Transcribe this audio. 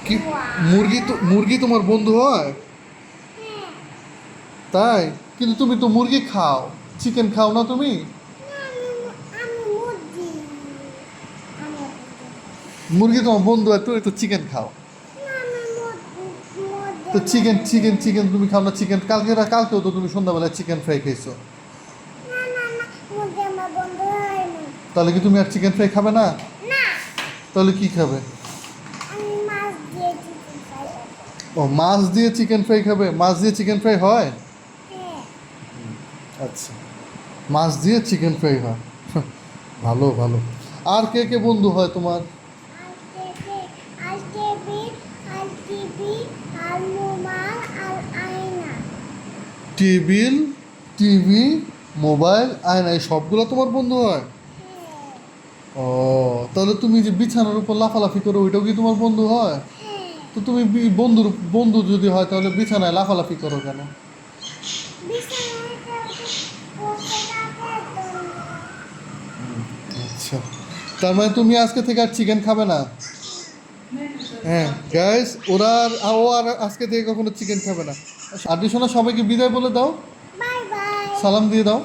কি মুরগি তোমার বন্ধু হয়? হ্যাঁ। তাই? কিন্তু তুমি তো মুরগি খাও, চিকেন খাও না তুমি? না, আমি মুরগি। আমি মুরগি তোমার বন্ধু হয়, তুমি তো চিকেন খাও। না, আমি মুরগি তো আমার চিকেন বন্ধু চিকেন না। চিকেন তুমি খাও না চিকেন? কালকেও তো তুমি সন্ধ্যাবেলায় চিকেন ফ্রাই খাইছো। না, না, না, মুরগি আমার বন্ধু হয়নি। তাহলে কি তুমি আর চিকেন ফ্রাই খাবে না? না, তাহলে কি খাবে? আমি মাছ দিয়ে চিকেন ফ্রাই করবো। ও, মাছ দিয়ে চিকেন ফ্রাই খাবে? মাছ দিয়ে চিকেন ফ্রাই হয়? হ্যাঁ। আচ্ছা, মাছ দিয়ে চিকেন ফ্রাই হয়। ভালো ভালো। আর কে কে বন্ধু হয় তোমার? আর টিভি, আর টিভি, আর টিভি, আর মোবাইল, আর আয়না। টেবিল, টিভি, মোবাইল, আয়না, এই সবগুলো তোমার বন্ধু হয়? হ্যাঁ। ও, তাহলে তুমি যে বিছানার উপর লাফালাফি করো ওইটাও কি তোমার বন্ধু হয়? হ্যাঁ। তো তুমি বন্ধু যদি হয় তাহলে বিছানায় লাফালাফি করো কেন? বিছানায় বসে থাকার জন্য। আচ্ছা, তার মানে তুমি আজকে থেকে আর চিকেন খাবে না? হ্যাঁ গাইস, ও আর আজকে থেকে কখনো চিকেন খাবে না। আর শোনা, সবাইকে বিদায় বলে দাও, বাই বাই। সালাম দিয়ে দাও।